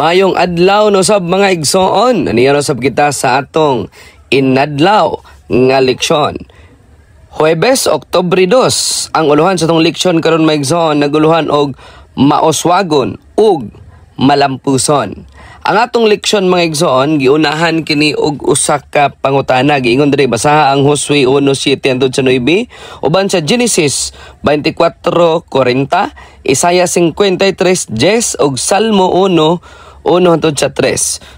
Mayong adlaw no sab mga igsoon. Aniya no sab kita sa atong inadlaw nga leksyon. Huwebes, Oktubre 2. Ang uluhan sa atong leksyon karon mga igsoon naguluhan og maoswagon ug malampuson. Ang atong leksyon mga igsoon giunahan kini og usa ka pangutana. Giingon diri basaha ang Josue 1:7-9 uban sa Genesis 24:40, Isaiah 53:10 ug Salmo 1:1-3.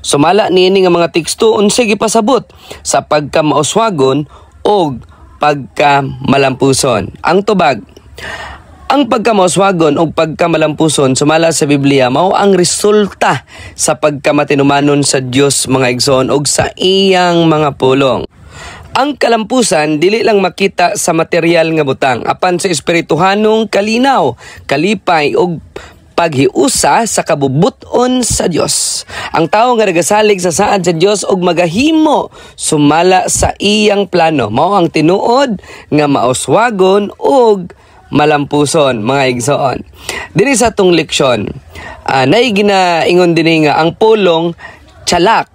Sumala niini nga mga teksto unsay gipasabot sa pagkamaoswagon ug pagkamalampuson. Ang tubag, ang pagkamaoswagon o pagkamalampuson sumala sa Biblia mao ang resulta sa pagkamatinumanon sa Dios mga igsoon og sa iyang mga pulong. Ang kalampusan dili lang makita sa material nga butang apan sa espirituhanong kalinaw, kalipay og paghiusa sa kabubuton sa Dios. Ang tawo nga nagasalig sa saad sa Dios og magahimo sumala sa iyang plano mao ang tinuod nga maoswagon og malampuson mga igsoon. Diri sa atong leksyon, nay ginaingon dinhi nga ang pulong tsalak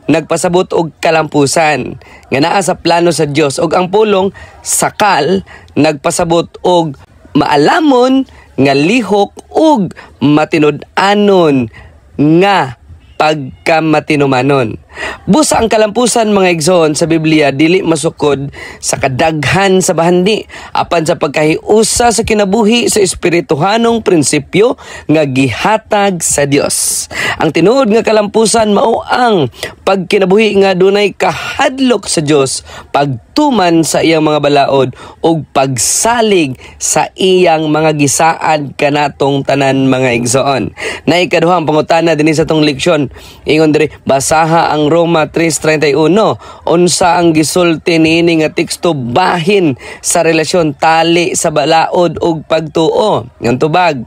nagpasabot og kalampusan nga naa sa plano sa Dios ug ang pulong sakal nagpasabot og maalamon nga lihok ug matinud-anon nga pagkamatinumanon. Busa ang kalampusan mga igsoon sa Biblia dili masukod sa kadaghan sa bahandi apan sa pagkahiusa sa kinabuhi sa espirituhanong prinsipyo nga gihatag sa Dios. Ang tinuod nga kalampusan mao ang pagkinabuhi nga dunay kahadlok sa Dios, pagtuman sa iyang mga balaod ug pagsalig sa iyang mga gisaad kanatong tanan mga igsoon. Na ikaduhang pangutana dinhi sa tong leksyon, ingon diri basaha ang Roma 3:31. Unsa ang gisulti niini nga teksto bahin sa relasyon tali sa balaod ug pagtuo? Ang tubag,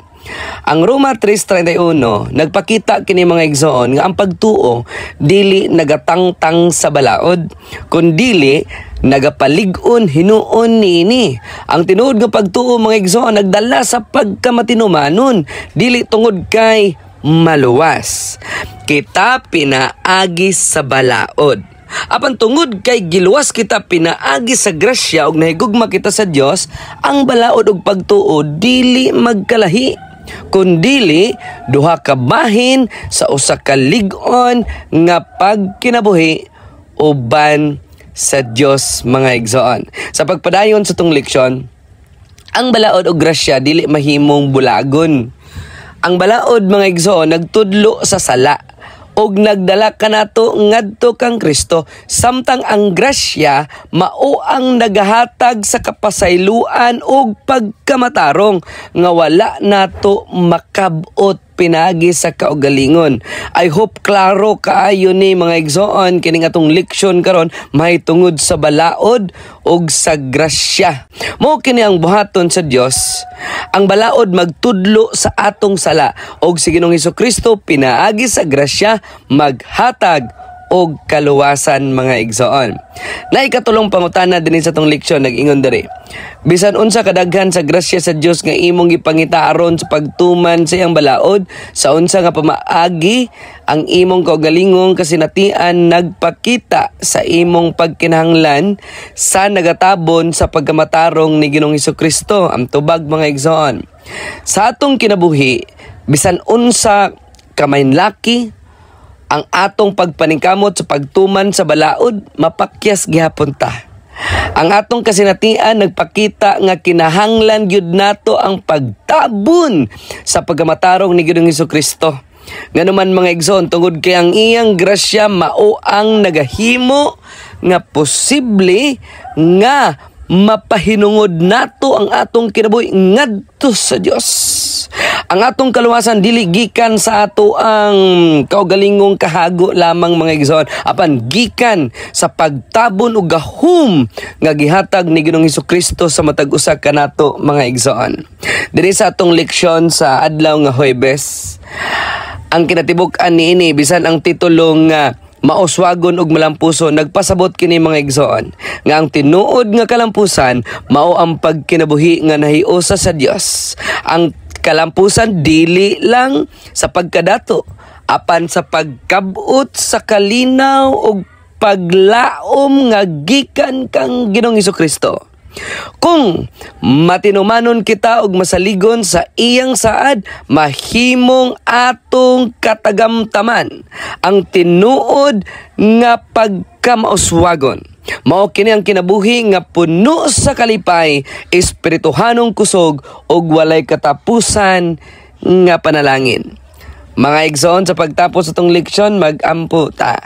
ang Roma 3:31 nagpakita kini mga igsoon nga ang pagtuo dili nagatangtang sa balaod kundili nagapalig-on hinuon niini. Ang tinuod nga pagtuo mga igsoon nagdala sa pagkamatinumanon dili tungod kay maluwas. Kita pinaagi sa balaod. Apan tungod kay giluwas kita pinaagi sa grasya ug nahigugma kita sa Dios, ang balaod ug pagtuo dili magkalahi, kundili duha ka bahin sa usa ka lig-on nga pagkinabuhi uban sa Dios mga igsoon. Sa pagpadayon sa tong leksyon, ang balaod ug grasya dili mahimong bulagon. Ang balaod mga igsoon nagtudlo sa sala og nagdala kanato ngadto kang Kristo, samtang ang grasya mao ang nagahatag sa kapasayloan og pagkamatarong nga wala nato makabot pinagi sa kaugalingon. I hope klaro kaayo ni mga igsoon kining atong leksyon karon may tungod sa balaod ug sa grasya. Mao kini ang buhaton sa Dios. Ang balaod magtudlo sa atong sala ug si Ginoong Hesukristo pinaagi sa grasya maghatag og kaluwasan mga igsoon. Na ikatulong pangutana dinhi sa tong leksyon nag-ingon diri. Bisan unsa kadaghan sa grasya sa Dios nga imong gipangita aron sa pagtuman sa iyang balaod, sa unsa nga pamaagi ang imong kaugalingong kasinatian nagpakita sa imong pagkinahanglan sa nagatabon sa pagkamatarong ni Ginoong Hesukristo. Ang tubag mga igsoon, sa atong kinabuhi bisan unsa kamainlaki ang atong pagpaningkamot sa pagtuman sa balaod, mapakyas gihapon ta. Ang atong kasinatian nagpakita nga kinahanglan gyud nato ang pagtabon sa pagkamatarong ni Ginoong Hesukristo. Nganuman mga igsoon, tungod kay ang iyang grasya mao ang nagahimo nga posible nga mapahinungod nato ang atong kinabuhi ngadto sa Dios. Ang atong kaluwasan dili gikan sa ato ang kaugalingong kahago lamang mga igsoon, apan gikan sa pagtabon ug gahom nga gihatag ni Ginoong Hesukristo sa matag usa kanato mga igsoon. Diri sa atong leksyon sa adlaw nga Huwebes, ang kinatibuk-an niini bisan ang titulong nga maoswagon ug malampuson nagpasabot kini mga igsoon nga ang tinuod nga kalampusan mao ang pagkinabuhi nga nahiusa sa Dios. Ang kalampusan dili lang sa pagkadato apan sa pagkabot sa kalinaw ug paglaom nga gikan kang Ginoong Hesukristo. Kung matinumanon kita og masaligon sa iyang saad, mahimong atong katagamtaman ang tinuod nga pagkamauswagon. Mao kini ang kinabuhi nga puno sa kalipay, espirituhanong kusog ug walay katapusan nga panalangin. Mga igsoon, sa pagtapos itong leksyon, mag-ampo ta.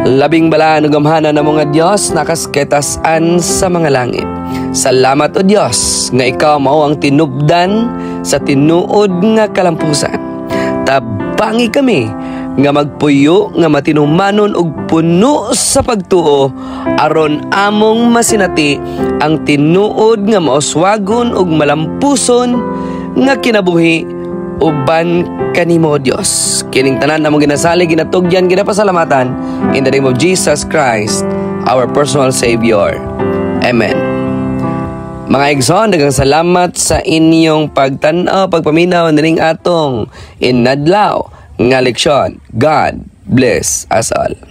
Labing balaan ug gamhanan na mga Dios nakasketasan sa mga langit. Salamat o Dios nga ikaw mao ang tinubdan sa tinuod nga kalampusan. Tabangi kami nga magpuyo nga matinumanon og puno sa pagtuo aron among masinati ang tinuod nga mauswagon ug malampuson nga kinabuhi uban kanimo Dios. Kining tanan among ginasali, ginatugyan, ginapasalamatan in the name of Jesus Christ, our personal Savior. Amen. Mga igsoon, daghang salamat sa inyong pagtanaw, pagpaminaw nining atong inadlaw nga leksyon. God bless us all.